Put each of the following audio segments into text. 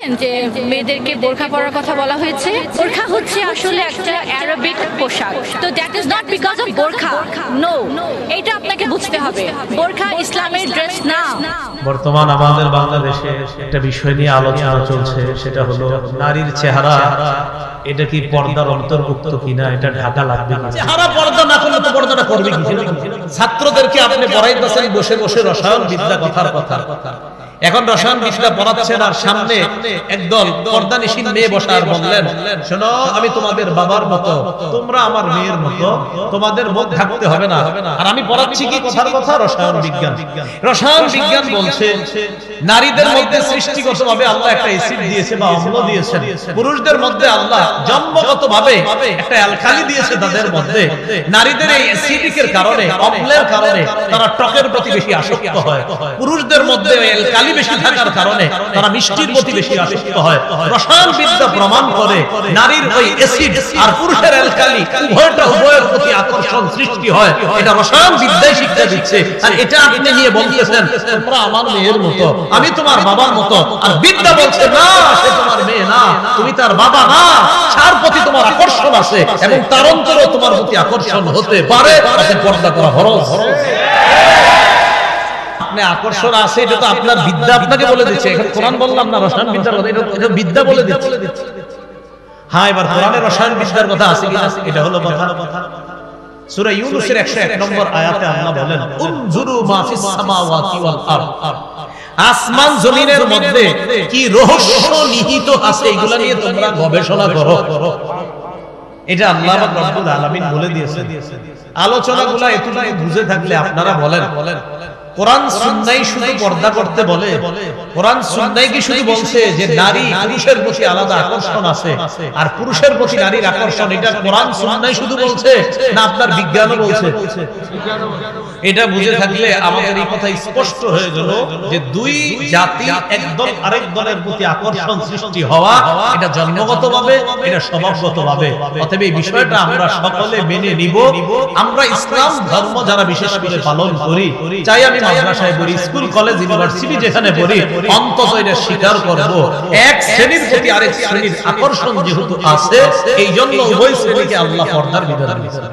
যে মেয়েদেরকে বোরকা পরার কথা বলা হয়েছে। বোরকা হচ্ছে আসলে একটা আরবিক পোশাক, তো that is not because of বোরকা, নো, এটা আপনাকে বুঝতে হবে। বোরকা ইসলামের ড্রেস না। বর্তমান আমাদের বাংলাদেশে একটা বিষয় নিয়ে আলোচনা চলছে, সেটা হলো নারীর চেহারা এটা কি পর্দার অন্তর্ভুক্ত কিনা, এটা ঢাকা লাগবে না। চেহারা পর্দা না করলে তো পর্দাটা করবে কি? ছাত্রদেরকে আপনি পড়াইতেছেন বসে বসে রসায়ন বিদ্যা কথার কথা, এখন রসায়ন বিদ্যা পড়াচ্ছেন আর সামনে একদল পর্দানিশীন মেয়ে বসার বললেন, শোনো আমি তোমাদের বাবার মতো, তোমরা আমার মেয়ের মতো, তোমাদের মুখ ঢাকতে হবে না। আর আমি পড়াচ্ছি কি কথার কথা? রসায়ন বিজ্ঞান। রসায়ন বিজ্ঞান বলছে নারীদের মধ্যে সৃষ্টিগতভাবে আল্লাহ একটা অ্যাসিড দিয়েছে বা অম্ল দিয়েছেন, পুরুষদের মধ্যে আল্লাহ জন্মগতভাবে একটা অ্যালকালি দিয়েছে তাদের মধ্যে। নারীদের এই অ্যাসিডিকের কারণে, অম্লের কারণে তারা টকের প্রতি বেশি আসক্ত হয়। পুরুষদের মধ্যে অ্যালকালি বেশি থাকার কারণে তারা মিষ্টির প্রতি বেশি আসক্ত হয়। রসায়ন বিদ্যা প্রমাণ করে নারীর ওই অ্যাসিড আর পুরুষের অ্যালকালি উভয়ের প্রতি আকর্ষণ সৃষ্টি হয়। এটা রসায়ন বিদ্যাই শিক্ষা দিচ্ছে। আর এটা আপনি নিয়ে বলতেছেন তোমরা আমার মেয়ের মতো, আমি তোমার বাবার মতো। আর বিদ্যা বলছে না, সে তোমার মেয়ে না, তুমি তার বাবা না, তার প্রতি তোমার আকর্ষণ আছে এবং তার অন্তরেও তোমার প্রতি আকর্ষণ হতে পারে। আপনি পর্দা করা ফরজ। আকর্ষণ আছে, এটা তো আপনার বিদ্যা আপনাকে বলে দিচ্ছে। এখন কোরআন বললাম না, রসায়ন বিদ্যার কথা, এটা বিদ্যা বলে দিচ্ছে। হ্যাঁ, এবার কোরআনের রসায়ন বিদ্যার কথা আছে কিনা, এটা হলো কথা। সূরা ইউনূসের 101 নম্বর আয়াতে আল্লাহ বলেন, উনজুরু মা ফিস সামাওয়াতি ওয়াল আরদ, আসমান জমিনের মধ্যে কি রহস্য নিহিত আছে এগুলা নিয়ে তোমরা গবেষণা করো। এটা আল্লাহ রাব্বুল আলামিন বলে দিয়েছেন। আলোচনাগুলো এতটুকু বুঝে থাকলে আপনারা বলেন, কোরআন সুন্নাহ শুধু পর্দা করতে বলে? কোরআন সুন্নাহ কি শুধু বলছে যে নারী পুরুষের প্রতি আলাদা আকর্ষণ আছে আর পুরুষের প্রতি নারীর আকর্ষণ, এটা কোরআন সুন্নাহ শুধু বলছে না আপনার বিজ্ঞানও বলছে? এটা বুঝে থাকলে আমাদের এই কথা স্পষ্ট হয়ে গেল যে দুই জাতি একদল আরেক দলের প্রতি আকর্ষণ সৃষ্টি হওয়া এটা জন্মগতভাবে, এটা স্বভাবগতভাবে। অতএব এই বিষয়টা আমরা সকলে মেনে নিব। আমরা ইসলাম ধর্ম যারা বিশেষ করে পালন করি, চাই আমি মাদ্রাসায় পড়ি, স্কুল কলেজ ইউনিভার্সিটি যেখানে পড়ি, অন্তত এটা স্বীকার করব এক শ্রেণীর প্রতি আরেক শ্রেণীর আকর্ষণ যেহেতু আছে, এই জন্য উভয় শ্রেণীকে আল্লাহ পর্দার বিধান দিয়েছেন।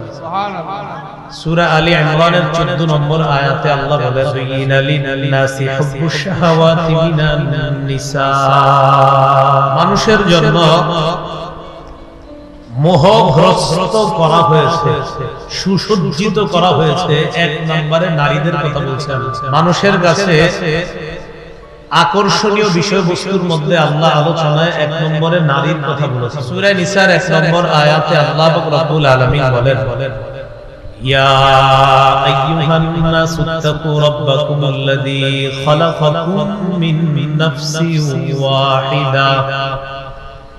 সূরা আলী ইমরানের 14 নম্বর আয়াতে আল্লাহ বলেন, যুইনা লিন-নাসি হুব্বুশ শাহাওয়াতি মিনান নিসা, মানুষের জন্য মোহগ্রস্ত করা হয়েছে, সুসজ্জিত করা হয়েছে। এক নম্বরে নারীদের কথা বলছেন। মানুষের কাছে আকর্ষণীয় বিষয়বস্তুর মধ্যে আল্লাহ আলোচনায় এক নম্বরে নারীর কথা বলেছেন। সূরা নিসার 1 নম্বর আয়াতে আল্লাহ রাব্বুল আলামিন বলেন, ইয়া আইয়ুহান নাসু তাকু রাব্বাকুমুল্লাযী খালাকাকুম মিন নাফসিন ওয়াহিদা,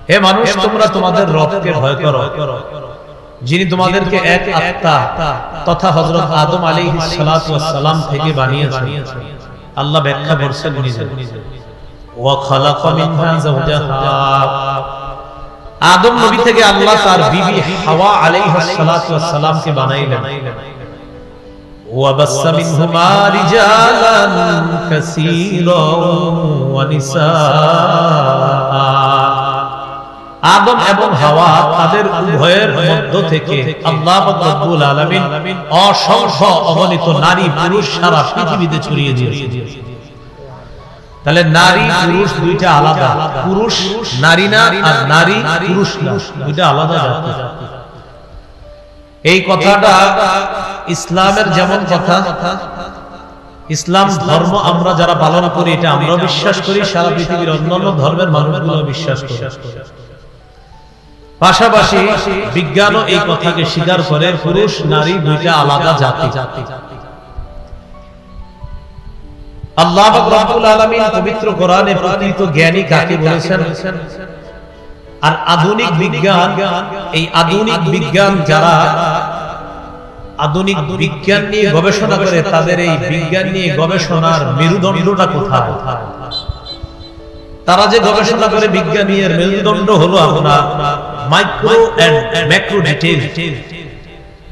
হে মানুষ তোমরা তোমাদের রবকে ভয় করো, যিনি তোমাদেরকে এক আত্মা তথা হযরত আদম আলাইহিস সালাতু ওয়াস সালাম থেকে বানিয়েছেন। আল্লাহ ব্যাখ্যা করেছেন নিজে, ওয়া খালাকা মিনহা যাওজাহা, আদম নবী থেকে আল্লাহ তার বিবি হাওয়া আলাইহিস সালাতু ওয়াস সালামকে বানাইলেন। ওয়া বাসসা মিনহুমা রিজালান কাসীরান ওয়া নিসা, আদম এবং হাওয়া তাদের উভয়ের মধ্য থেকে আল্লাহ রাব্বুল আলামিন অসংখ্য অগণিত নারী পুরুষ সারা পৃথিবীতে ছড়িয়ে দিয়েছেন। তাহলে নারী পুরুষ দুইটা আলাদা, পুরুষ নারী না আর নারী পুরুষ না, দুইটা আলাদা জাতি। এই কথাটা ইসলামের যেমন কথা, ইসলাম ধর্ম আমরা যারা পালন করি এটা আমরা বিশ্বাস করি, সারা পৃথিবীর অন্যান্য ধর্মের মানুষগুলো বিশ্বাস করে। পাশাপাশি বিজ্ঞানও এই কথাকে স্বীকার করে, পুরুষ নারী দুইটা আলাদা জাতি। আল্লাহ রাব্বুল আলামিন পবিত্র কোরআনে প্রকৃত জ্ঞানী কাকে বলেছেন? আর আধুনিক বিজ্ঞান, এই আধুনিক বিজ্ঞান যারা আধুনিক বিজ্ঞান নিয়ে গবেষণা করে, তাদের এই বিজ্ঞান নিয়ে গবেষণার মেরুদণ্ডটা কোথায়? তারা যে গবেষণা করে বিজ্ঞানীর মেরুদণ্ড হলো আপনার মাইক্রো এন্ড ম্যাক্রো ডিটেইল,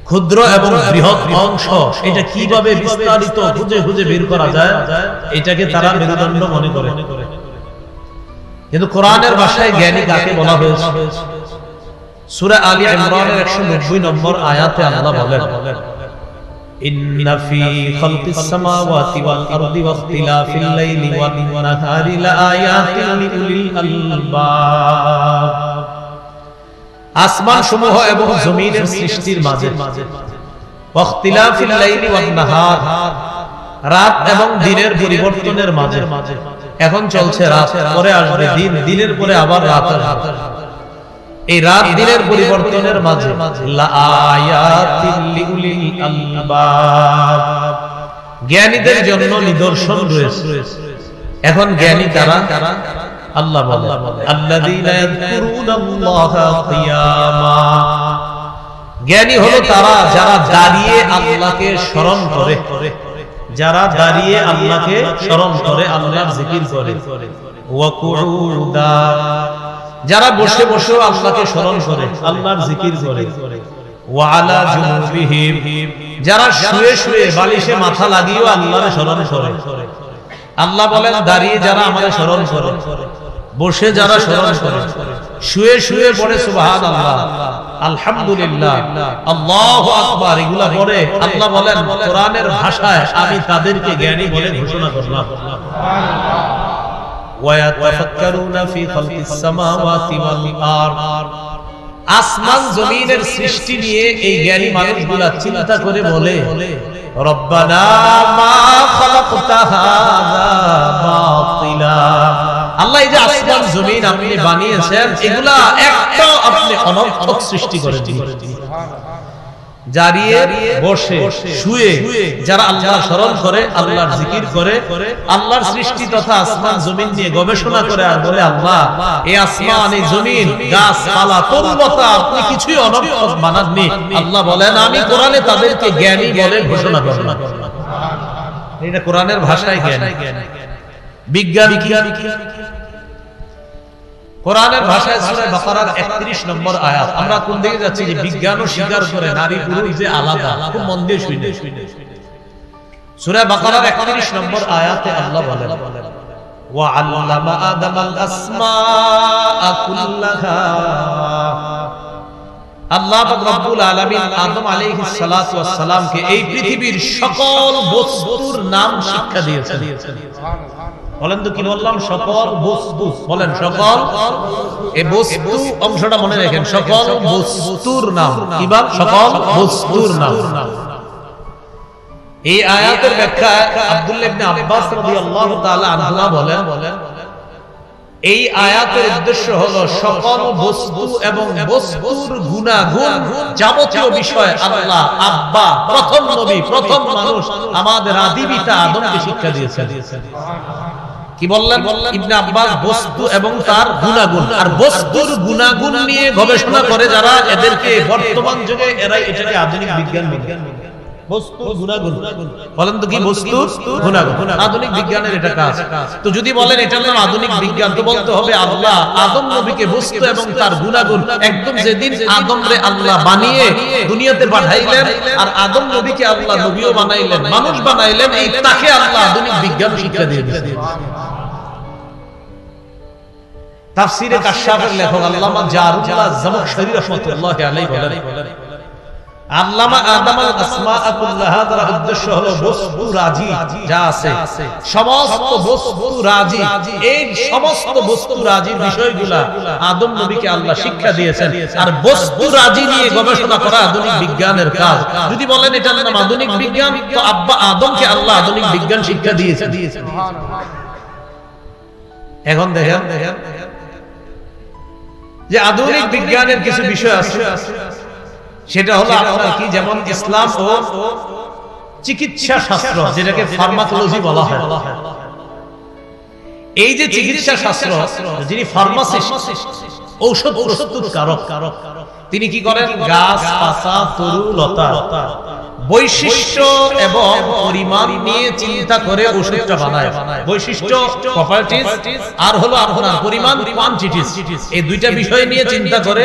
ক্ষুদ্র এবং বৃহৎ অংশ, এটা কিভাবে বিস্তারিত খুঁজে খুঁজে বের করা যায়, এটাকে তারা মেরুদণ্ড মনে করে। কিন্তু কোরআনের ভাষায় জ্ঞানী কাকে বলা হয়েছে? সূরা আলী ইমরানের 190 নম্বর আয়াতে আল্লাহ বলেন, ইন্না ফি খালকিস সামাওয়াতি ওয়াল আরদি ওয়াখতিলাফিল লাইলি ওয়ান নাহারি লাআয়াতিন লিউলিল আলবাব। আসমান সমূহ এবং জমিনের সৃষ্টির মাঝে ওয়াখতিলাফিল লাইলি ওয়ান নাহার, রাত এবং দিনের পরিবর্তনের মাঝে, এখন চলছে রাত, পরে আসবে দিন, দিনের পরে আবার রাত আসবে, এই রাত দিনের পরিবর্তনের মাঝে লাআয়াতিন লিউলিল আলবাব, জ্ঞানীদের জন্য নিদর্শন রয়েছে। এখন জ্ঞানী কারা? আল্লাহ বলেন, আল্লাযীনা ইয়াযকুরুনাল্লাহা কিয়ামা, জ্ঞানী হলো তারা যারা দাঁড়িয়ে আল্লাহকে স্মরণ করে, যারা দাঁড়িয়ে আল্লাহকে স্মরণ করে, আল্লাহর জিকির করে, ওয়া কুউদা, যারা বসে বসে আল্লাহকে স্মরণ করে, আল্লাহর জিকির করে, ওয়া আলা জুনুবিহিম, যারা শুয়ে শুয়ে বালিশে মাথা লাগিয়েও আল্লাহর স্মরণ করে। আল্লাহ বলেন, দাঁড়িয়ে যারা আমাদের স্মরণ করে, বসে যারা স্মরণ করে, শুয়ে শুয়ে পড়ে সুবহানাল্লাহ, আলহামদুলিল্লাহ, আল্লাহু আকবার, এগুলা পড়ে, আল্লাহ বলেন কোরআনের ভাষায় আমি তাদেরকে জ্ঞানী বলে ঘোষণা করলাম। ওয়ায়াতাফাক্কারুনা ফি খালকিস সামাওয়াতি ওয়াল আরদ, আসমান জমিনের সৃষ্টি নিয়ে এই জ্ঞানী মানুষগুলা চিন্তা করে বলে, রব্বানা মা খালাকতা হাযা বাতিলা, আল্লাহ এই যে আসমান জমিন আপনি বানিয়েছেন, এগুলা একটাও আপনি অনর্থক সৃষ্টি করেছেন। দাঁড়িয়ে বসে শুয়ে যারা আল্লাহর স্মরণ করে, আল্লাহর জিকির করে, আল্লাহর সৃষ্টি তথা আসমান জমিন নিয়ে গবেষণা করে, আর বলে আল্লাহ এই আসমান, এই জমিন, গাছপালা, তরুলতা আপনি কিছুই অনর্থক বানাননি। আল্লাহ বলেন আমি কোরআনে তাদেরকে জ্ঞানী বলে ঘোষণা করলাম। এটা কোরআনের ভাষায় জ্ঞানী। বিজ্ঞান কি? কোরআনের ভাষায় সূরা বাকারার 31 নম্বর আয়াত। আমরা কোন দিকে যাচ্ছি? যে বিজ্ঞানও স্বীকার করে নারী পুরুষ যে আলাদা। খুব মন দিয়ে শুনে। সূরা বাকারার 31 নম্বর আয়াতে আল্লাহ বলেন, ওয়া আল্লামা আদামাল আসমাআ কুল্লাহা, আল্লাহ পাক রব্বুল আলামিন আদম আলাইহিস সালাতু ওয়াস সালামকে এই পৃথিবীর সকল বস্তুর নাম শিক্ষা দিয়েছেন। বলেন তো কি বললাম? সকল বস্তু। বলেন সকল, এই বস্তু অংশটা মনে রাখেন, সকল বস্তুর নাম। কিবার? সকল বস্তুর নাম। এই আয়াতের ব্যাখ্যা আব্দুল্লাহ ইবনে আব্বাস রাদিয়াল্লাহু তাআলা আনহুমা বলেন, এই আয়াতের উদ্দেশ্য হলো সকল বস্তু এবং বস্তুর গুণাগুণ, যাবতীয় বিষয় আল্লাহ আব্বা, প্রথম নবী, প্রথম মানুষ, আমাদের আদি পিতা আদমকে শিক্ষা দিয়েছেন। কি বললেন ইবনে আব্বাস? বস্তু এবং তার গুণাগুণ। আর বস্তুর গুণাগুণ নিয়ে গবেষণা করে যারা, এদেরকে বর্তমান যুগে এরাই এটাকে আধুনিক বিজ্ঞান বলে। বস্তুর গুণাগুণ। বলেন তো কি বস্তুর গুণাগুণ? আধুনিক বিজ্ঞানের এটা কাজ। তো যদি বলেন এটার নাম আধুনিক বিজ্ঞান, তো বলতে হবে আল্লাহ আদম নবীকে বস্তু এবং তার গুণাগুণ, একদম যেদিন আদমরে আল্লাহ বানিয়ে দুনিয়াতে পাঠাইলেন, আর আদম নবীকে আল্লাহ নবীও বানাইলেন, মানুষ বানাইলেন, এই তাকে আল্লাহ আধুনিক বিজ্ঞান শিক্ষা দিয়ে দিয়েছেন। তাফসীরে কাশফের লেখক আল্লামা জারুল্লাহ জামখশরী রাহমাতুল্লাহি আলাইহি বলেন, আল্লামা আদামাল আসমাআ কুল্লাহা দ্বারা উদ্দেশ্য হলো বস্তু রাজি যা আছে, সমস্ত বস্তু রাজি, এই সমস্ত বস্তু রাজির বিষয়গুলা আদম নবীকে আল্লাহ শিক্ষা দিয়েছেন। আর বস্তু রাজি নিয়ে গবেষণা করা আধুনিক বিজ্ঞানের কাজ। যদি বলেন এটার নাম আধুনিক বিজ্ঞান, তো আব্বা আদমকে আল্লাহ আধুনিক বিজ্ঞান শিক্ষা দিয়েছেন। এখন দেখেন যে আধুনিক বিজ্ঞানের কিছু বিষয় আছে, সেটা হলো আপনার কি, যেমন ইসলাম ও চিকিৎসা শাস্ত্র, যেটাকে ফার্মাকোলজি বলা হয়। এই যে চিকিৎসা শাস্ত্র, যিনি ফার্মাসিস্ট, ঔষধ প্রস্তুতকারক, তিনি কি করেন? গাছ, পাতা, তরু, লতা বৈশিষ্ট্য এবং পরিমাণ নিয়ে চিন্তা করে ওষুধটা বানায়। বৈশিষ্ট্য প্রপার্টিজ, আর হলো আপনার পরিমাণ কোয়ান্টিটিস, এই দুইটা বিষয় নিয়ে চিন্তা করে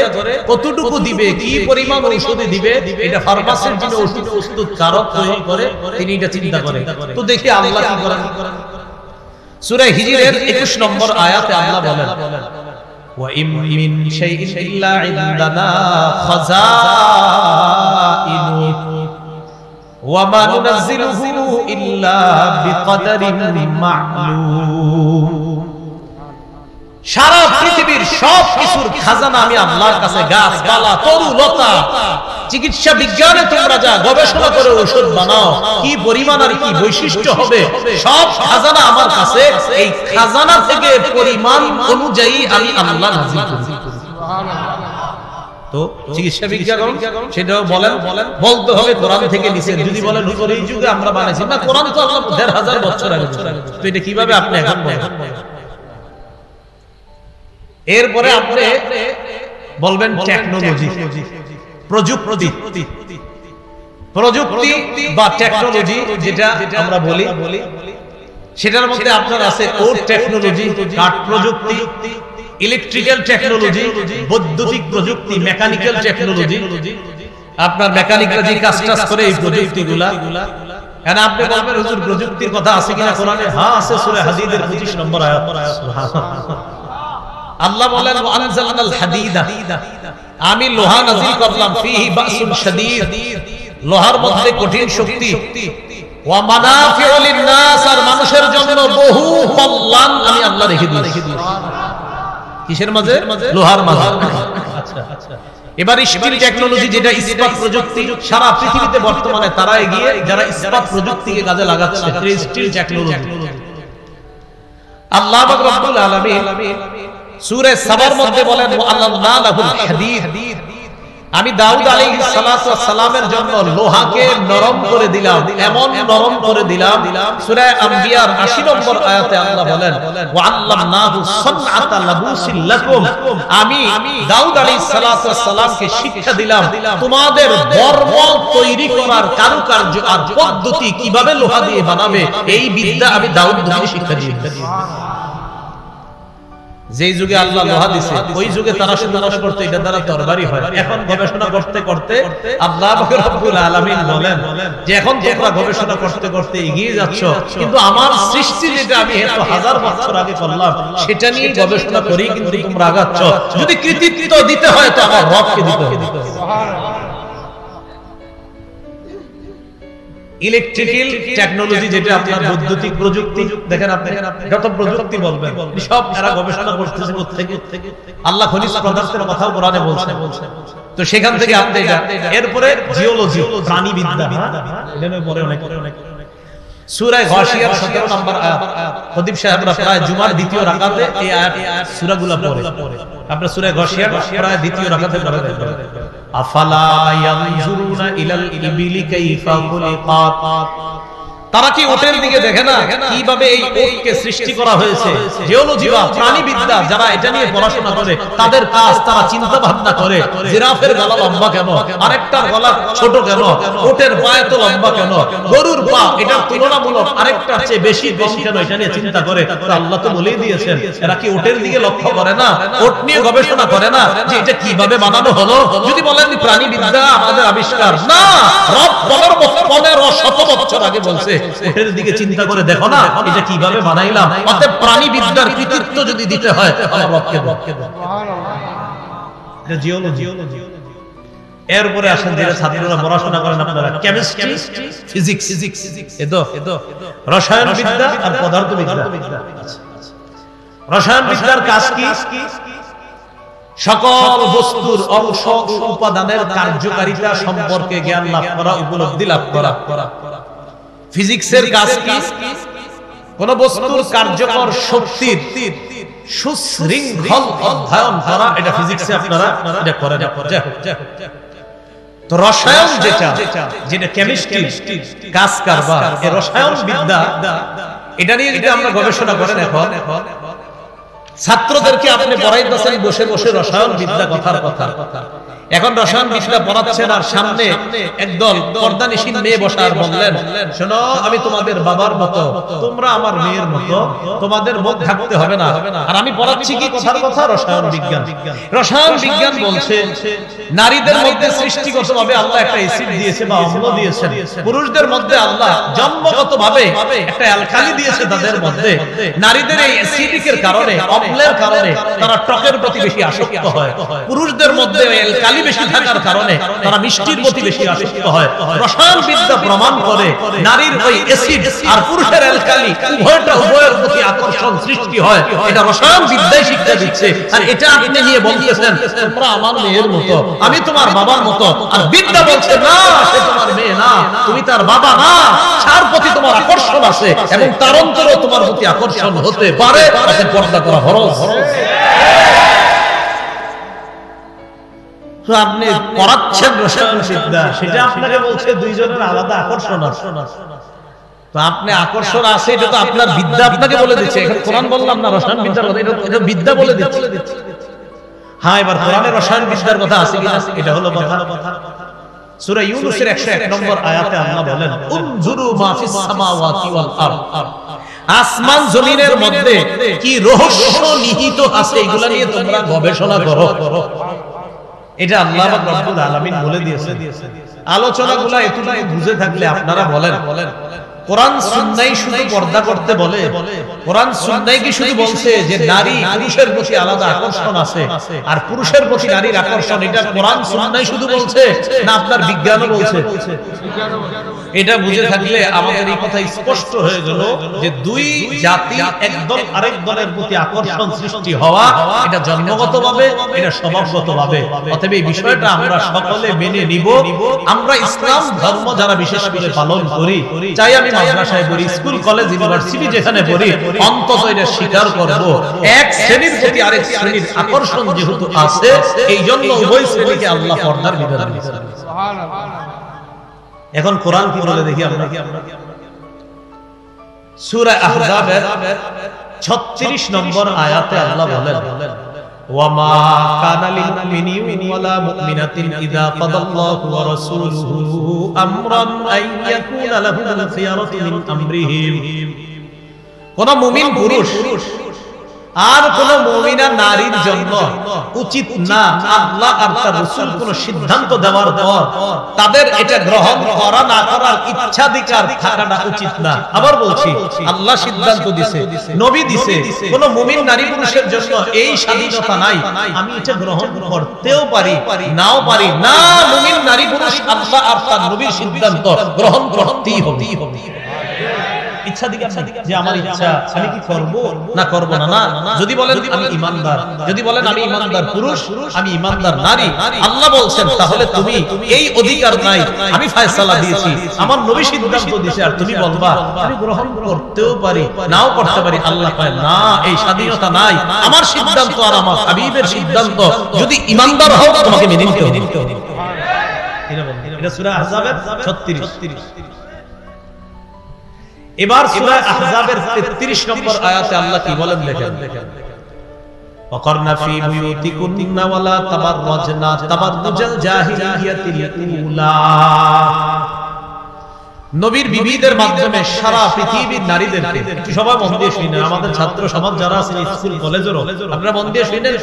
কতটুকু দিবে, কি পরিমাণ ঔষধে দিবে, এটা ফার্মাসির যিনি ওষুধ প্রস্তুতকারক তৈরি করে, তিনি এটা চিন্তা করে। তো দেখি আল্লাহ কি করেন? সূরা হিজরের 21 নম্বর আয়াতে আল্লাহ বলেন ওয়া ইম মিন শাইইন ইল্লা ইনদানা খাযাইনু ওয়া মা নুনাজ্জিলুহু ইল্লা বিকদারিন মা'লুম। সারা পৃথিবীর সব কিছুর খাজানা আমি আল্লাহর কাছে, গাছপালা, তরু লতা, চিকিৎসা বিজ্ঞানে তোমরা যা গবেষণা করে ঔষধ বানাও, কি পরিমাণ আর কি বৈশিষ্ট্য হবে, সব খাজানা আমার কাছে। এই খাজানা থেকে পরিমাণ অনুযায়ী আমি আল্লাহ নাযিল করি। তো চিকিৎসা বিজ্ঞান সেটাও বলেন, বলতে হবে কোরআন থেকে নিছেন। যদি বলেন হুজুর এই যুগে আমরা বানাইছি না, কোরআন তো আল্লাহ ১৫০০ বছর আগে। তো এটা কিভাবে আপনি এখন বলেন? এরপরে আপনি বলবেন টেকনোলজি, প্রযুক্তি বা টেকনোলজি যেটা আমরা বলি, সেটার মধ্যে আপনার আছে ওর টেকনোলজি, কাঠ প্রযুক্তি, ইলেকট্রিক্যাল টেকনোলজি, বৈদ্যুতিক প্রযুক্তি, মেকানিক্যাল টেকনোলজি। আপনার মেকানিকরা যে কাজ করে এই প্রযুক্তিগুলা, কেন আপনি বলবেন হুজুর প্রযুক্তির কথা আছে কিনা কোরআনে? হ্যাঁ আছে, সূরা হাদীদের 25 নম্বর আয়াত। আল্লাহ বলেন ওয়ানজালনাল হাদিদা, আমি লোহা নাযিল করলাম, ফিহি বাসুন শাদীদ, লোহার মধ্যে কঠিন শক্তি, ওয়া মানাফিউ লিন-নাস, আর মানুষের জন্য বহু কল্যাণ আমি আল্লাহ রেখে দিয়েছি। কিসের মাঝে? লোহার মাঝে। আচ্ছা, এবার স্টিল টেকনোলজি যেটা ইস্পাত প্রযুক্তি, সারা পৃথিবীতে বর্তমানে তারা এগিয়ে যারা ইস্পাত প্রযুক্তিকে কাজে লাগাচ্ছে, স্টিল টেকনোলজি। আল্লাহ পাক রব্বুল আলামিন সূরা সাবার মধ্যে বলেন ওয়াল্লানা লাহুল হাদীদ, আমি দাউদ আলাইহিস সালাতু ওয়াস সালামের জন্য লোহাকে নরম করে দিলাম, এমন নরম করে দিলাম। সূরা আম্বিয়ার 80 নম্বর আয়াতে আল্লাহ বলেন ওয়াল্লামনাহু সানআতা লাবুসিল লাকুম, আমি দাউদ আলাইহিস সালাতু ওয়াস সালামকে শিক্ষা দিলাম তোমাদের বর্মল তৈরি করার কারুকার্য আর পদ্ধতি, কিভাবে লোহা দিয়ে বানাবে, এই বিদ্যা আমি দাউদকে শিক্ষা দিয়েছি। যেই যুগে আল্লাহ লোহা দিয়েছে, ওই যুগে তারা শুধু মনে করতে এটা দ্বারা তরবারি হয়। এখন গবেষণা করতে করতে আল্লাহ রাব্বুল আলামিন বলেন যে এখন তোমরা গবেষণা করতে করতে এগিয়ে যাচ্ছ, কিন্তু আমার সৃষ্টি যেটা আমি এত হাজার বছর আগে করলাম সেটা নিয়ে গবেষণা করি, কিন্তু তোমরা আগাচ্ছ। যদি কৃতিত্ব দিতে হয় তো আমার রবকে দিতে হবে। ইলেকট্রিক্যাল টেকনোলজি যেটা আপনার বৈদ্যুতিক প্রযুক্তি, দেখেন আপনি যত প্রযুক্তি বলবেন সব এরা গবেষণা করতেছে থেকে। আল্লাহ খনিজ পদার্থের কথাও কোরআনে বলছে। তো সেখান থেকে আপনি এরপরে জিওলজি, প্রাণীবিদ্যা, এখানে পরে অনেক সূরা গাশিয়ার 17 নম্বর আয়াত। খতিব সাহেবরা প্রায় জুমার দ্বিতীয় রাকাতে এই আয়াত সূরাগুলো পড়ে। আপনারা সূরা গাশিয়ার প্রায় দ্বিতীয় রাকাতে পড়ে। আফালা ইয়ানজুরুনা ইলাল ইবিলি কাইফা খুলিকাত, তারা কি ওটের দিকে দেখে না কিভাবে এই ওটকে সৃষ্টি করা হয়েছে? জিওলজি বা প্রাণীবিদ্যা যারা এটা নিয়ে পড়াশোনা করে তাদের কাজ, তারা চিন্তা ভাবনা করে জিরাফের গলা লম্বা কেন, আরেকটার গলা ছোট কেন, ওটের পা এত লম্বা কেন, গরুর পা এটার তুলনামূলক আরেকটার চেয়ে বেশি কম কেন, এটা নিয়ে চিন্তা করে। তো আল্লাহ তো বলেই দিয়েছেন, এরা কি ওটের দিকে লক্ষ্য করে না? ওট নিয়ে গবেষণা করে না যে এটা কিভাবে বানানো হলো? যদি বলেন প্রাণীবিদ্যা আমাদের আবিষ্কার, না, রব 1500 বছর আগে বলছে ওটের দিকে চিন্তা করে দেখো না এটা কিভাবে বানাইলাম। অতএব প্রাণীবিদ্যার কৃতিত্ব যদি দিতে হয় আমার রবকে দাও। এটা জিওলজি। এরপরে আসেন যেটা ছাত্ররা পড়াশোনা করেন আপনারা, কেমিস্ট্রি, ফিজিক্স, এতো রসায়নবিদ্যা আর পদার্থবিদ্যা। রসায়নবিদ্যার কাজ কি? সকল বস্তুর অংশ উপাদানের কার্যকারিতা সম্পর্কে জ্ঞান লাভ করা, উপলব্ধি লাভ করা। ফিজিক্সের কাজ কি? কোন বস্তুর কার্যকর শক্তির সুশৃঙ্খল অধ্যয়ন করা, এটা ফিজিক্সে আপনারা এটা করেন। তো রসায়ন যেটা কেমিস্ট্রি কাজ কারবার, এই রসায়ন বিদ্যা এটা নিয়ে যদি আমরা গবেষণা করেন এখন, ছাত্রদেরকে আপনি পড়াইতেছেন বসে বসে রসায়ন বিদ্যা কথার কথা। এখন রসায়ন বিদ্যা পড়াচ্ছেন আর সামনে একদল পর্দানিশীন মেয়ে বসে আর বললেন, শোনো আমি তোমাদের বাবার মতো, তোমরা আমার মেয়ের মতো, তোমাদের মুখ ঢাকতে হবে না। আর আমি পড়াচ্ছি কি কথার কথা? রসায়ন বিজ্ঞান। রসায়ন বিজ্ঞান বলছে নারীদের মধ্যে সৃষ্টিগতভাবে আল্লাহ একটা অ্যাসিড দিয়েছে বা অম্ল দিয়েছেন, পুরুষদের মধ্যে আল্লাহ জন্মগতভাবে একটা অ্যালকালি দিয়েছে তাদের মধ্যে। নারীদের এই অ্যাসিডিকের কারণে, অম্লের কারণে তারা টকের প্রতি বেশি আসক্ত হয়। পুরুষদের মধ্যে অ্যালকালি বেশি থাকার কারণে তারা মিষ্টির প্রতি বেশি আসক্ত হয়। রসায়ন বিদ্যা প্রমাণ করে নারীর ওই অ্যাসিড আর পুরুষের অ্যালকালি উভয়ের প্রতি আকর্ষণ সৃষ্টি হয়। এটা রসায়ন বিদ্যাই শিক্ষা দিচ্ছে। আর এটা আপনি নিয়ে বলতেছেন তোমরা আমার মেয়ের মতো, আমি তোমার বাবার মতো। আর বিদ্যা বলছে না, সে তোমার মেয়ে না, তুমি তার বাবা না, তার প্রতি তোমার আকর্ষণ আছে এবং তার অন্তরেও তোমার প্রতি আকর্ষণ হতে পারে। তাকে পর্দা করা ফরজ। আপনি পড়াচ্ছেন রসায়ন বিদ্যা, সেটা আপনাকে বলছে দুইজনের আলাদা আকর্ষণ আছে। তো আপনি আকর্ষণ আছে, এটা তো আপনার বিদ্যা আপনাকে বলে দিচ্ছে। এখন কোরআন বললাম না রসায়ন বিদ্যার কথা, এটা বিদ্যা বলে দিচ্ছে। হ্যাঁ, এবার কোরআনের রসায়ন বিদ্যার কথা আছে কিনা, এটা হলো কথা। সূরা ইউনূসের 101 নম্বর আয়াতে আল্লাহ বলেন, উনজুরু মা ফিস সামাওয়াতি ওয়াল আরদ। আসমান জমিনের মধ্যে কি রহস্য নিহিত আছে এগুলা নিয়ে তোমরা গবেষণা করো। এটা আল্লাহ রাব্বুল আলামিন বলে দিয়েছে। আলোচনাগুলো এতটুকু বুঝে থাকলে আপনারা বলেন, কোরআন সুন্নাহ শুধু পর্দা করতে বলে? কোরআন সুন্নাহ কি শুধু বলছে যে নারী পুরুষের প্রতি আলাদা আকর্ষণ আছে আর পুরুষের প্রতি নারীর আকর্ষণ, এটা কোরআন সুন্নাহ শুধু বলছে না আপনার বিজ্ঞানও বলছে? এটা বুঝে থাকলে আমাদের এই কথা স্পষ্ট হয়ে গেল যে দুই জাতি একদল আরেক দলের প্রতি আকর্ষণ সৃষ্টি হওয়া এটা জন্মগতভাবে, এটা স্বভাবগতভাবে। অতএব এই বিষয়টা আমরা সকলে মেনে নিব। আমরা ইসলাম ধর্ম যারা বিশেষ করে পালন করি, চাই আমি মাদ্রাসায় পড়ি, স্কুল কলেজ ইউনিভার্সিটি যেখানে পড়ি, অন্তত এটা স্বীকার করব এক শ্রেণীর প্রতি আরেক শ্রেণীর আকর্ষণ যেহেতু আছে, এই জন্য উভয় শ্রেণীকে আল্লাহ পর্দার বিধান দিয়েছেন। এখন কোরআন কি বলে দেখি আমরা। সূরা আহজাবের 36 নম্বর আয়াতে আল্লাহ বলেন, ওয়ামা কানা লিল মুমিনিন ওয়ালা মুমিনাতিন ইযা কাদাল্লাহু ওয়া রাসূলুহু আমরান আইয়াকুনা লাহুমুল খিয়ারাতু মিন আমরিহিম। কোন মুমিন পুরুষ আর কোন মুমিনা নারীর জন্য উচিত না আল্লাহ আর তার রাসূল কোন সিদ্ধান্ত দেওয়ার পর তাদের এটা গ্রহণ করা না করার ইচ্ছাধিকার থাকাটা উচিত না। আবার বলছি, আল্লাহ সিদ্ধান্ত দিয়েছে, নবী দিয়েছে, কোন মুমিন নারী পুরুষের জন্য এই স্বাধীনতা নাই আমি এটা গ্রহণ করতেও পারি নাও পারি না। মুমিন নারী পুরুষ আল্লাহ আর তার নবীর সিদ্ধান্ত গ্রহণ করতেই হবে। ইচ্ছাধিকার যে আমার ইচ্ছা আমি কি করব না করব না। যদি বলেন আমি ইমানদার, যদি বলেন আমি ইমানদার পুরুষ, আমি ইমানদার নারী, আল্লাহ বলছেন তাহলে তুমি এই অধিকার নাই, আমি ফয়সালা দিয়েছি, আমার নবী সিদ্ধান্ত দিয়েছে, আর তুমি বলবা আমি গ্রহণ করতেও পারি নাও করতে পারি। আল্লাহ কয় না, এই স্বাধীনতা নাই। আমার সিদ্ধান্ত আর আমার হাবিবের সিদ্ধান্ত, যদি ইমানদার হও তোমাকে মেনে নিতে হবে। এটা সূরা আহজাবের 36। এবার সূরা আহজাবের 33 নম্বর আয়াতে আল্লাহ কি বলেন দেখেন, ওয়াকারনা ফি বুয়ুতিকুন্না ওয়ালা তাবাররাজনা তাবাররুজাল জাহিলিয়াতিল উলা। নবীর বিবিদের মাধ্যমে সারা পৃথিবীর নারীদেরকে, একটু সবাই মন দিয়ে শুনেন, আমাদের ছাত্র সমাজ যারা আছেন স্কুল কলেজেরও আপনারা মন দিয়ে শুনেন,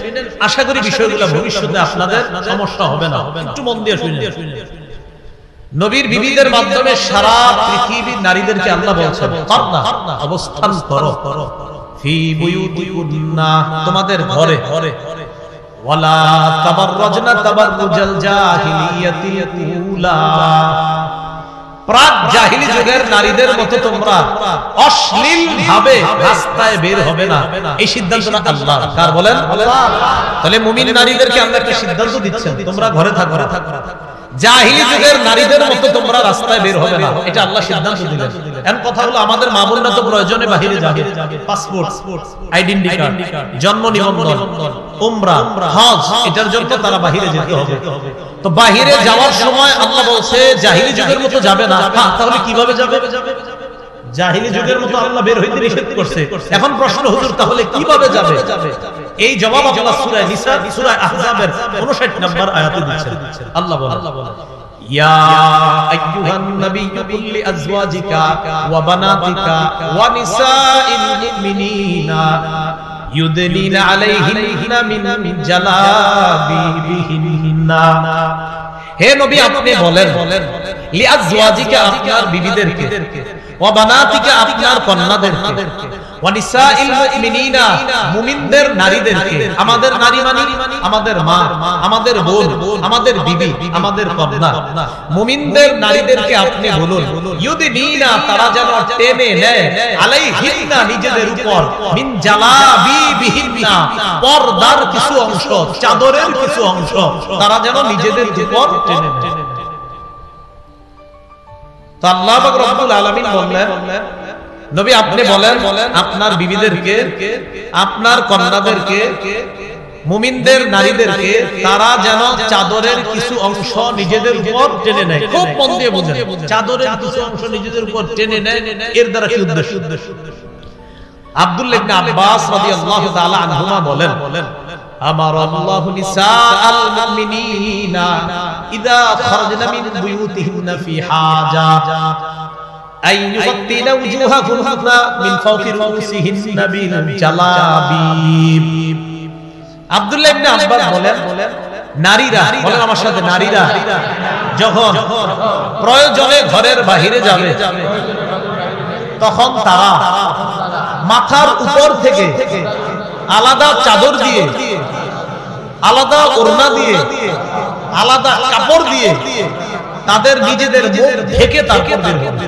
আশা করি বিষয়গুলো ভবিষ্যতে আপনাদের সমস্যা হবে না। একটু মন দিয়ে শুনেন। নবীর বিবিদের মাধ্যমে সারা পৃথিবীর নারীদেরকে আল্লাহ বলছেন অবস্থান করো ফি বুয়ুতিকুন্না, তোমাদের ঘরে, ওয়ালা তাবাররাজনা তাবাররুজাল জাহিলিয়াতিল উলা, প্রাক জাহিলি যুগের নারীদের মতো তোমরা অশ্লীল ভাবে রাস্তায় বের হবে না। এই সিদ্ধান্তটা আল্লাহ কার বলেন? আল্লাহ। তাহলে মুমিন নারীদেরকে আল্লাহ একটা সিদ্ধান্ত দিচ্ছেন, তোমরা ঘরে থাকো। জাহিলি যুগের নারীদের মতো তোমরা রাস্তায় বের হবে না, এটা আল্লাহ সিদ্ধান্ত দিলেন। এখন কথা হলো আমাদের মা বোনরা তো প্রয়োজনে বাহিরে যাবে, পাসপোর্ট, আইডেন্টি কার্ড, জন্ম নিবন্ধন, উমরা, হজ, এটার জন্য তারা বাহিরে যেতে হবে। তো বাহিরে যাওয়ার সময় আল্লাহ বলছে জাহিলি যুগের মতো যাবে না। তাহলে কিভাবে যাবে? জাহিলি যুগের মতো আল্লাহ বের হইতে নিষেধ করছে। এখন প্রশ্ন, হুজুর তাহলে কিভাবে যাবে? এই জবাব আল্লাহ সূরা নিসা সূরা আহজাবের 59 নম্বর আয়াতে দিচ্ছেন। আল্লাহ বলেন, ইয়া আইয়ুহান নাবিয়্যু কুল লিআজওয়াজিকা ওয়া বানাতিকা ওয়া নিসাইল মুমিনিনা ইউদনিনা আলাইহিন্না মিন জালাবিবিহিন্না। হে নবী আপনি বলেন, লিআজওয়াজিকা আপনার বিবিদেরকে, ওয়া বানাতিকা আপনার কন্যাদেরকে, ওয়া নিসাইল মুমিনিনা মুমিনদের নারীদেরকে, আমাদের নারী মানে আমাদের মা, আমাদের বোন, আমাদের বিবি, আমাদের কন্যা, মুমিনদের নারীদেরকে আপনি বলুন, ইউদিনিনা তারা যেন টেনে নেয়, আলাইহিন্না নিজেদের উপর, মিন জালাবিবিহিন্না পর্দার কিছু অংশ, চাদরের কিছু অংশ তারা যেন নিজেদের উপর টেনে নেয়। তো আল্লাহ পাক রব্বুল আলামিন বললেন, নবী আপনি বলেন আপনার বিবিদেরকে, আপনার কন্যাদেরকে, মুমিনদের নারীদেরকে তারা যেন চাদরের কিছু অংশ নিজেদের উপর টেনে নেয়। খুব মন দিয়ে বুঝেন, চাদরের কিছু অংশ নিজেদের উপর টেনে নেয়, এর দ্বারা কি উদ্দেশ্য? আব্দুল্লাহ ইবনে আব্বাস রাদিয়াল্লাহু তাআলা আনহুমা বলেন, আমার আল্লাহু নিসাআল মুমিনিনা ইযা খারাজনা মিন বুয়ুতিহিন্না ফি হাজা আইয়ুগাত্তিনা উজুহাহুন্না মিন ফাওকি রুউসিহিন্না বিল জালাবিব। আব্দুল্লাহ ইবনে আব্বাস বলেন, নারীরা, বলেন আমার সাথে, নারীরা যখন প্রয়োজনে ঘরের বাহিরে যাবে তখন তারা মাথার উপর থেকে আলাদা চাদর দিয়ে, আলাদা ওড়না দিয়ে, আলাদা কাপড় দিয়ে তাদের নিজেদের মুখ ঢেকে তারপর বের হবে।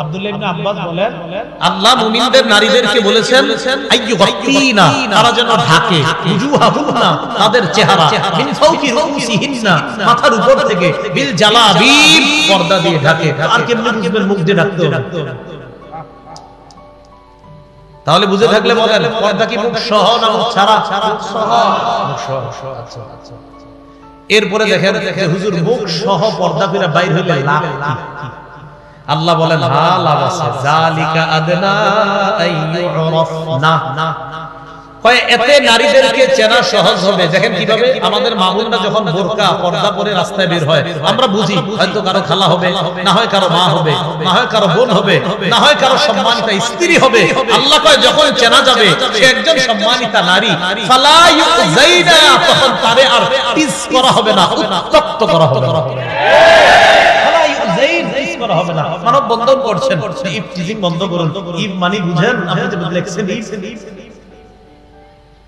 আব্দুল্লাহ ইবনে আব্বাস বলেন, আল্লাহ মুমিনদের নারীদেরকে বলেছেন আইয়ুগাত্তিনা তারা যেন ঢাকে, উজুহাহুন্না তাদের চেহারা, মিন ফাওকি রুউসিহিন্না মাথার উপর থেকে, বিল জালাবিব পর্দা দিয়ে ঢাকে। আর কেমনে বুঝবেন মুখ দিয়ে ঢাকতে হবে? তাহলে বুঝে থাকলে বলেন, পর্দা কি মুখ সহ না মুখ ছাড়া? মুখ সহ। আচ্ছা, এরপরে দেখেন হুজুর মুখ সহ পর্দা করে বাইর হইলে লাভ কি? আল্লাহ বলেন, হ্যাঁ লাভ আছে। যালিকা আদনা আইয়ুরাফনা, কয় এতে নারীদেরকে চেনা সহজ হবে। দেখেন কিভাবে আমাদের মা বোনরা যখন বোরকা পর্দা পরে রাস্তায় বের হয়, আমরা বুঝি হয়তো কারো খালা হবে, না হয় কারো মা হবে, না হয় কারো বোন হবে, না হয় কারো সম্মানিতা স্ত্রী হবে। আল্লাহ কয় যখন চেনা যাবে সে একজন সম্মানিতা নারী, ফালা ইউযাইনা তখন তারে আর টিজ করা হবে না, উত্তক্ত করা হবে না। হবে না, মানব বন্ধন করছেন, ইভ টিজিং বন্ধ করুন। ইভ মানে বুঝেন, আপনি যে লিখছেন ইভ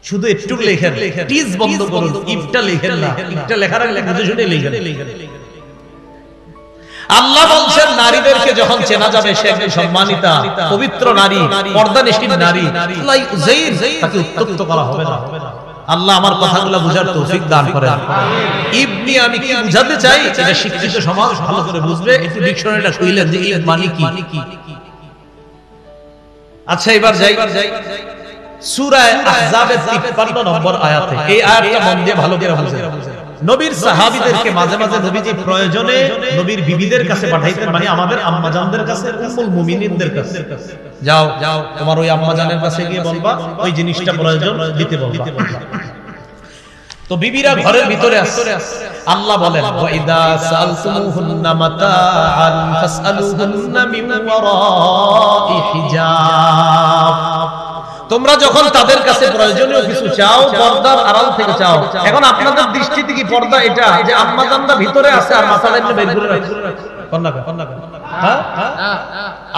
শুধু একটু লেখেন, টিজ বন্ধ করুন, ইভটা লেখেন না, ইভটা লেখার আগে বুঝে শুনে লেখেন। আল্লাহ বলছেন নারীদেরকে যখন চেনা যাবে সে একজন সম্মানিতা পবিত্র নারী, পর্দানিশীন নারী, তাকে উত্তক্ত করা হবে না। আল্লাহ আমার কথাগুলো বুঝার তৌফিক দান করেন। ইবনি আমি কি বুঝাতে চাই এটা শিক্ষিত সমাজ ভালো করে বুঝবে। একটু ডিকশনারিটা খুইলেন যে ইব মানে কি। আচ্ছা এবার যাই সূরা আহজাবের 53 নম্বর আয়াতে। এই আয়াতটা মন দিয়ে ভালো করে বুঝেন। নবীর সাহাবীদেরকে মাঝে মাঝে নবীজি প্রয়োজনে নবীর বিবিদের কাছে পাঠাইতেন, মানে আমাদের আম্মাজানদের কাছে, উম্মুল মুমিনিনদের কাছে। যাও তোমার ওই আম্মাজানের কাছে গিয়ে বলবা ওই জিনিসটা প্রয়োজন দিতে বলবা। তো বিবিরা ঘরের ভিতরে আছে। আল্লাহ বলেন ওয়া ইদা সালতুমুহুন্না মাতাআন ফাসআলুহুন্না মিন ওয়ারাই হিজাব। তোমরা যখন তাদের কাছে প্রয়োজনীয় কিছু চাও পর্দার আড়াল থেকে চাও। এখন আপনাদের দৃষ্টিতে কি পর্দা এটা যে আম্মাজানরা ভিতরে আছে আর মাথা লাইনে বের করে রাখছে?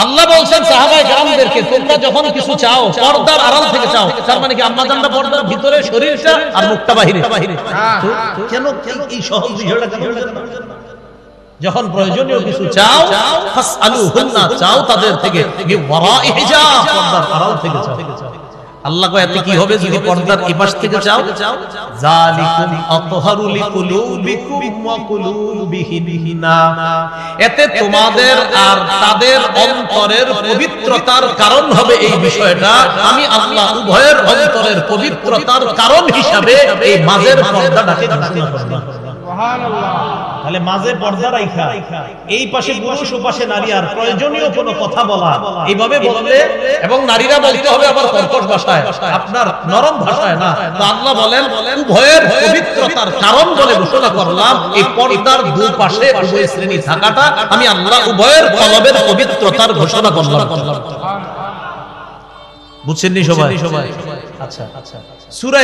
আল্লাহ বলছেন সাহাবায়ে কেরামদেরকে তোমরা যখন কিছু চাও পর্দার আড়াল থেকে চাও। তার মানে কি আম্মাজানরা পর্দার ভিতরে, শরীরটা আর মুখটা বাহিরে। কেন এই সহজ বিষয়টা কেন? যখন প্রয়োজনীয় কিছু চাও ফাসআলুহুন্না চাও তাদের থেকে, ওয়ারাই হিজাব পর্দার আড়াল থেকে চাও। আল্লাহ কয় এতে কি হবে যদি পর্দার ইপাশ থেকে চাও? যালিকুম আতহারু লিকুলুবিকুম ওয়া কুলুবিহিন্না। এতে তোমাদের আর তাদের অন্তরের পবিত্রতার কারণ হবে এই বিষয়টা। আমি আল্লাহ উভয়ের অন্তরের পবিত্রতার কারণ হিসাবে এই মাঝের পর্দাটাকে ঘোষণা করলাম। তাহলে মাঝে পর্দা রাখা, এই পাশে পুরুষ ও পাশে নারী, আর প্রয়োজনীয় কোনো কথা বলা এইভাবে বললে, এবং নারীরা বলতে হবে আবার কর্কশ ভাষায়, আপনার নরম ভাষায় না। তো আল্লাহ বলেন উভয়ের পবিত্রতার কারণ বলে ঘোষণা করলাম এই পর্দার দুপাশে উভয় শ্রেণী থাকাটা, আমি আল্লাহ উভয়ের কলবের পবিত্রতার ঘোষণা করলাম। বুঝছেন নি সবাই? আচ্ছা, সূরা